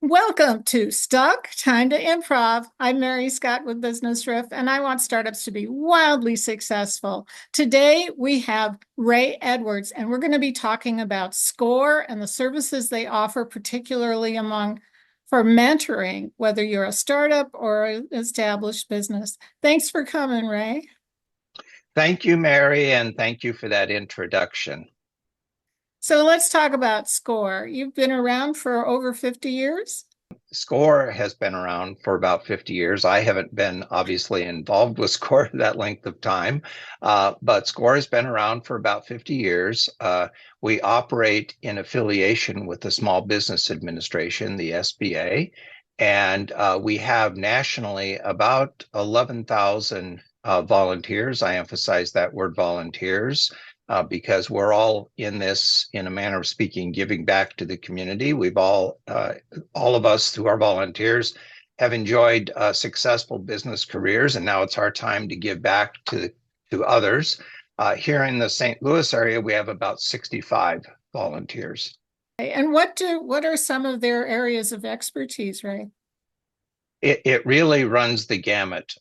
Welcome to Stuck, Time to Improv. I'm Mary Scott with Business Riff, and I want startups to be wildly successful. Today, we have Ray Edwards, and we're going to be talking about SCORE and the services they offer, particularly for mentoring, whether you're a startup or an established business. Thanks for coming, Ray. Thank you, Mary, and thank you for that introduction. So let's talk about SCORE. You've been around for over 50 years? SCORE has been around for about 50 years. I haven't been obviously involved with SCORE that length of time, but SCORE has been around for about 50 years. We operate in affiliation with the Small Business Administration, the SBA, and we have nationally about 11,000 volunteers. I emphasize that word volunteers because we're all in this, in a manner of speaking, giving back to the community. We've all of us who are volunteers have enjoyed successful business careers, and now it's our time to give back to others. Here in the St. Louis area, we have about 65 volunteers. And what are some of their areas of expertise, Ray? It really runs the gamut.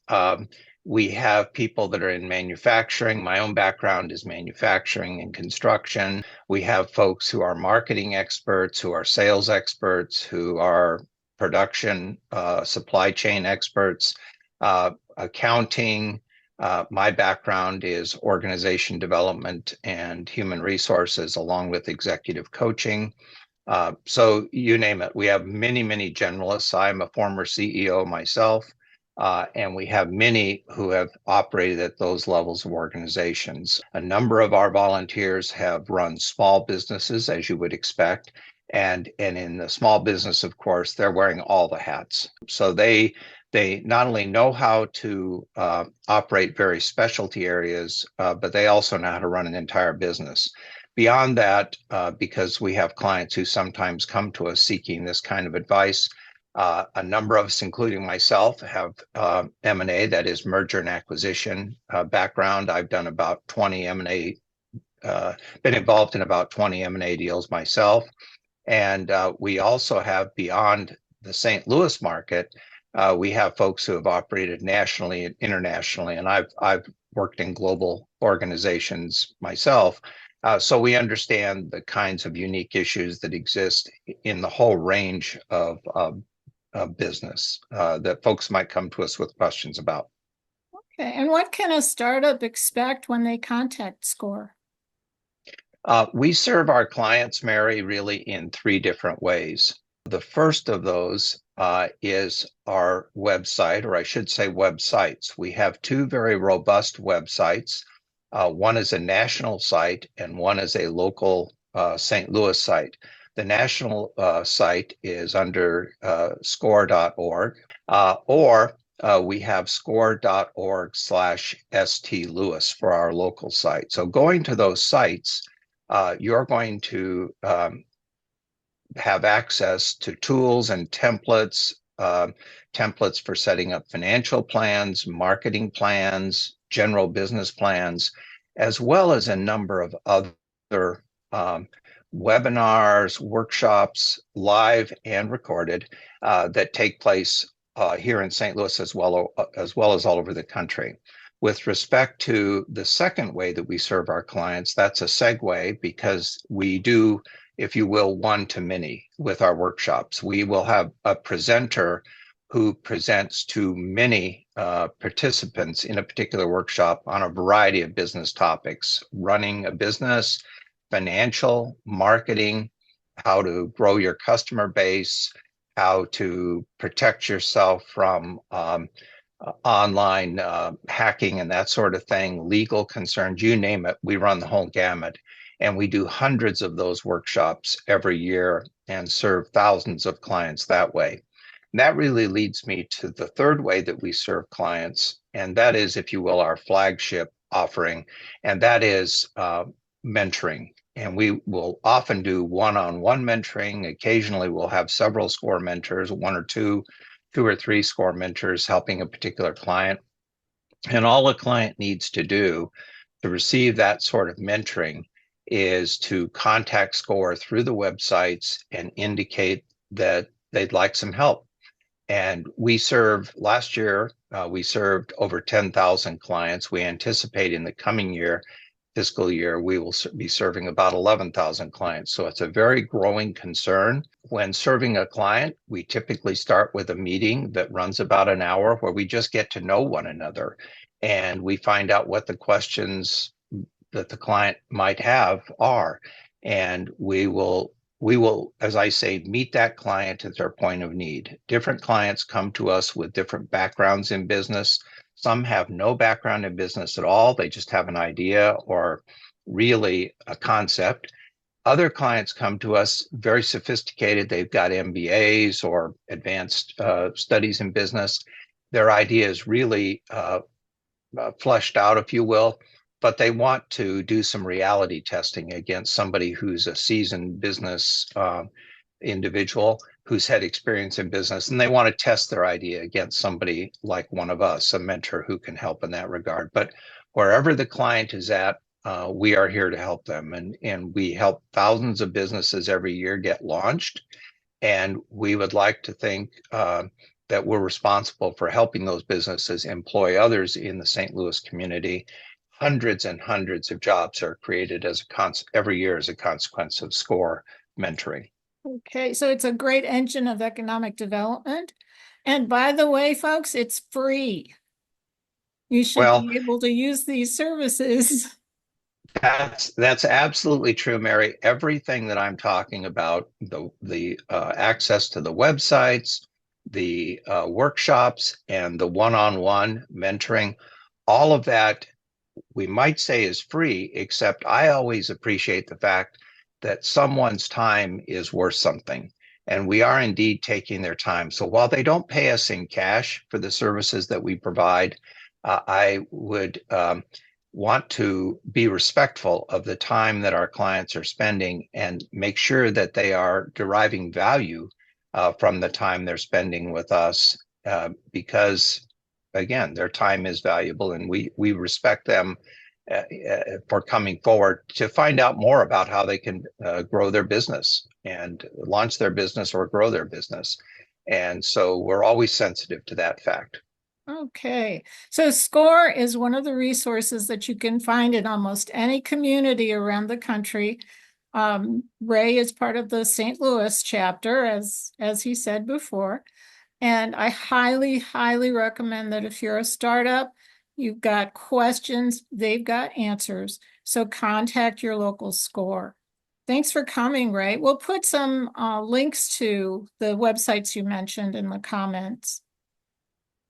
We have people that are in manufacturing. My own background is manufacturing and construction. We have folks who are marketing experts, who are sales experts, who are production, supply chain experts, accounting. My background is organization development and human resources, along with executive coaching. So you name it. We have many, many generalists. I'm a former CEO myself, and we have many who have operated at those levels of organizations. A number of our volunteers have run small businesses, as you would expect. And in the small business, of course, they're wearing all the hats. So they not only know how to operate very specialty areas, but they also know how to run an entire business. Beyond that, because we have clients who sometimes come to us seeking this kind of advice, a number of us, including myself, have M&A, that is merger and acquisition background. I've done about 20 M&A, been involved in about 20 M&A deals myself. And we also have, beyond the St. Louis market, we have folks who have operated nationally and internationally, and I've worked in global organizations myself. So we understand the kinds of unique issues that exist in the whole range of business that folks might come to us with questions about. Okay. And what can a startup expect when they contact SCORE? We serve our clients, Mary, really in three different ways. The first of those is our website, or I should say websites. We have two very robust websites. One is a national site and one is a local St. Louis site. The national site is under score.org, or we have score.org/ST-Louis for our local site. So going to those sites, you're going to have access to tools and templates, templates for setting up financial plans, marketing plans, general business plans, as well as a number of other webinars, workshops, live and recorded, that take place here in St. Louis as well as all over the country. With respect to the second way that we serve our clients, that's a segue because we do, if you will, one-to-many with our workshops. We will have a presenter who presents to many participants in a particular workshop on a variety of business topics: running a business, financial, marketing, how to grow your customer base, how to protect yourself from online hacking and that sort of thing, legal concerns, you name it. We run the whole gamut. And we do hundreds of those workshops every year and serve thousands of clients that way. And that really leads me to the third way that we serve clients, and that is, if you will, our flagship offering, and that is mentoring. And we will often do one-on-one mentoring. Occasionally, we'll have several SCORE mentors, one or two or three SCORE mentors helping a particular client. And all a client needs to do to receive that sort of mentoring is to contact SCORE through the websites and indicate that they'd like some help. And last year, we served over 10,000 clients. We anticipate in the coming fiscal year, we will be serving about 11,000 clients. So it's a very growing concern. When serving a client, we typically start with a meeting that runs about an hour where we just get to know one another. And we find out what the questions that the client might have are. And we will, as I say, meet that client at their point of need. Different clients come to us with different backgrounds in business. Some have no background in business at all. They just have an idea or really a concept. Other clients come to us very sophisticated. They've got MBAs or advanced studies in business. Their idea is really fleshed out, if you will, but they want to do some reality testing against somebody who's a seasoned business individual who's had experience in business, and they want to test their idea against somebody like one of us, a mentor who can help in that regard. But wherever the client is at, we are here to help them, and we help thousands of businesses every year get launched. And we would like to think that we're responsible for helping those businesses employ others in the St. Louis community. Hundreds and hundreds of jobs are created every year as a consequence of SCORE mentoring. Okay, so it's a great engine of economic development. And by the way, folks, it's free. You should Well, be able to use these services. that's absolutely true, Mary. Everything that I'm talking about, the access to the websites, the workshops, and the one-on-one mentoring, all of that we might say is free, except I always appreciate the fact that someone's time is worth something. And we are indeed taking their time. So while they don't pay us in cash for the services that we provide, I would want to be respectful of the time that our clients are spending and make sure that they are deriving value from the time they're spending with us, because again, their time is valuable, and we respect them for coming forward to find out more about how they can grow their business and launch their business or grow their business. And so we're always sensitive to that fact. Okay, so SCORE is one of the resources that you can find in almost any community around the country. Ray is part of the St. Louis chapter, as he said before. And I highly, highly recommend that if you're a startup, you've got questions, they've got answers. So contact your local SCORE. Thanks for coming, Ray. We'll put some links to the websites you mentioned in the comments.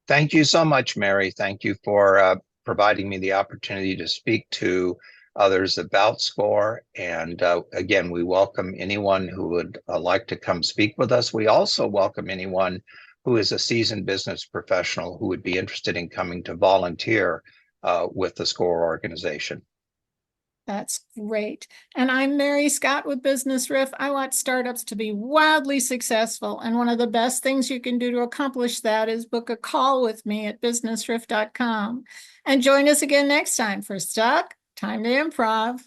Thank you so much, Mary. Thank you for providing me the opportunity to speak to others about SCORE. And again, we welcome anyone who would like to come speak with us. We also welcome anyone who is a seasoned business professional who would be interested in coming to volunteer with the SCORE organization. That's great. And I'm Mary Scott with Business Riff. I want startups to be wildly successful. And one of the best things you can do to accomplish that is book a call with me at businessriff.com. And join us again next time for Stuck, Time to Improv.